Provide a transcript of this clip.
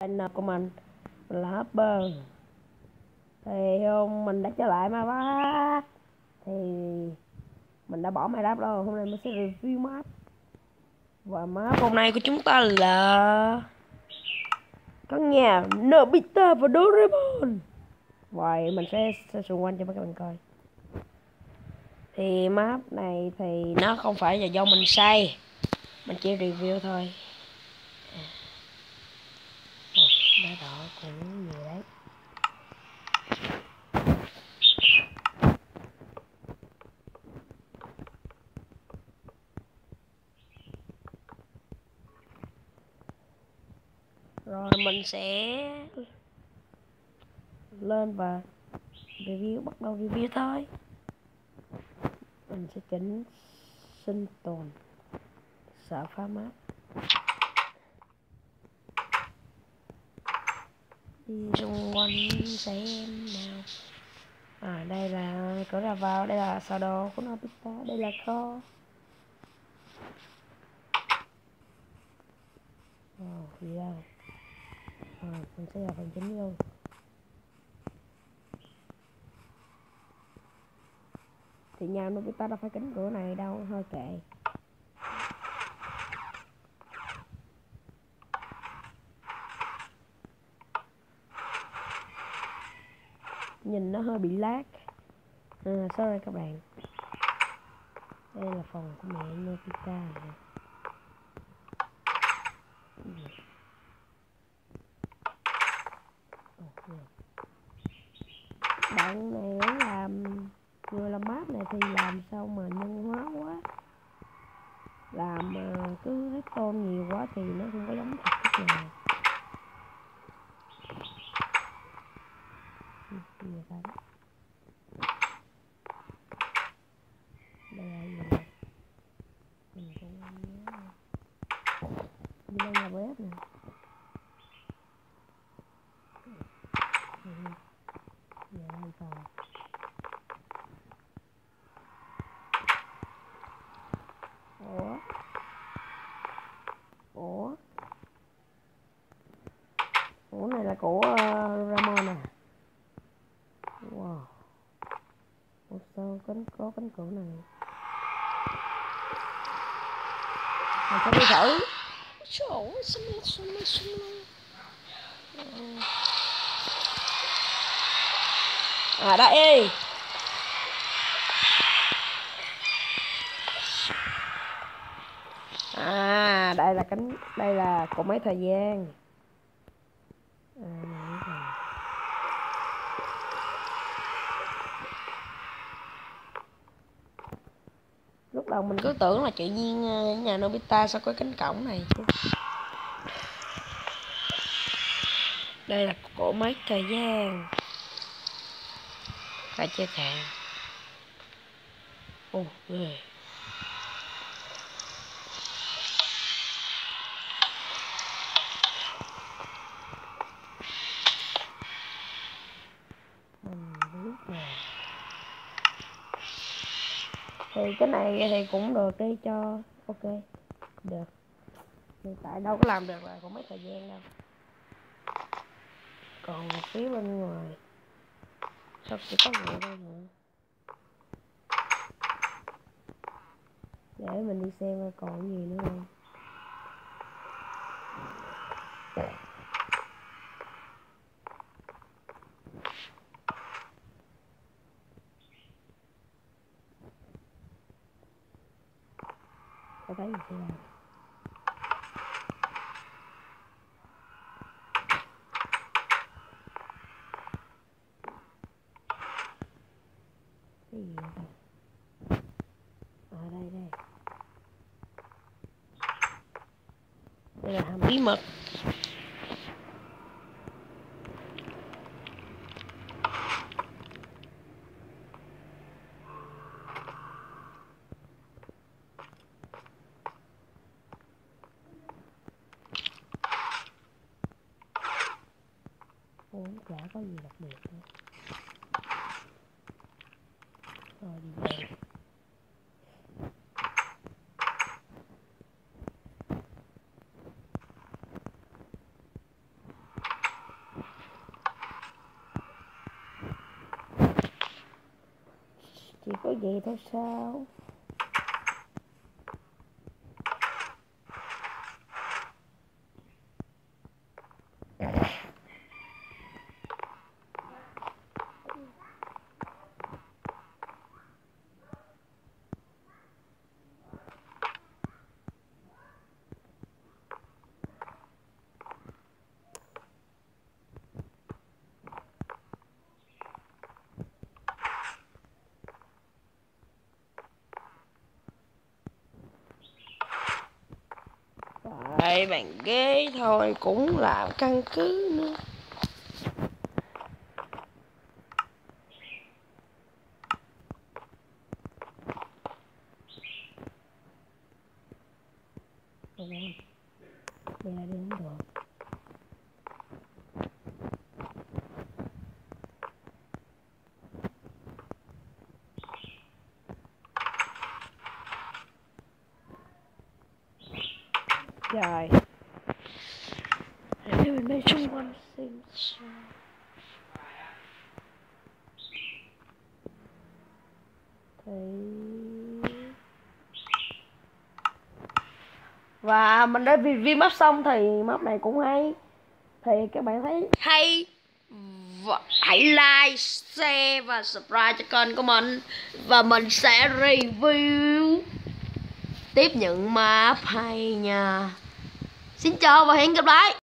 Anh của mình là Hopper. Thì hôm mình đã trở lại Minecraft. Thì mình đã bỏ Minecraft đâu, hôm nay mình sẽ review map. Và map hôm nay của chúng ta là căn nhà Nobita và Doraemon. Vậy mình sẽ xung quanh cho các bạn coi. Thì map này thì nó không phải là do mình xây, mình chỉ review thôi. Đá đỏ cũng nhiều đấy. Rồi mình sẽ lên và bắt đầu review thôi. Mình sẽ chỉnh sinh tồn, sợ phá map, đi xung quanh xem nào. Đây là cửa ra vào, đây là sơ đồ của Nobita, đây là kho. Gì đâu. Mình sẽ vào phần chính luôn. Thì nhà Nobita đâu phải cánh cửa này đâu, thôi kệ. Nhìn nó hơi bị lag. Sorry các bạn. Đây là phòng của mẹ Nobita. Bạn này làm người làm map này thì làm sao mà nhân hóa quá, làm cứ redstone nhiều quá thì nó không có giống thật chút nào. Đây là gì nè, mình cũng không nhớ. Đây là bếp nè. Giờ đây còn Ủa này là của Ramon à. Wow. Ủa sao có cánh cửa này. Mình sẽ đi thử. Đây. Đây là cột máy thời gian. Lúc đầu mình cứ tưởng là tự nhiên nhà Nobita sao có cánh cổng này chứ. Đây là cỗ máy thời gian. Phải chưa thèm. Ghê. Mình biết rồi. Thì cái này thì cũng được đi cho ok. Được. Hiện tại đâu có làm được là cũng mấy thời gian đâu. Còn phía bên ngoài sao chỉ có người thôi nữa. Để mình đi xem còn gì nữa không. Có thấy gì chưa? Cái gì vậy ta? Đây. Đây là hàm bí mật. Chả có gì đặc biệt nữa. Rồi đi về. Chỉ có vậy thôi sao? Vậy bàn ghế thôi cũng làm căn cứ nữa. Đây là đi không được. Rồi. Để mình đi xung quanh xem sao. Thì... Và mình đã review map xong thì map này cũng hay. Thì các bạn thấy hay, hãy like, share và subscribe cho kênh của mình. Và mình sẽ review tiếp những map hay nha. Xin chào và hẹn gặp lại.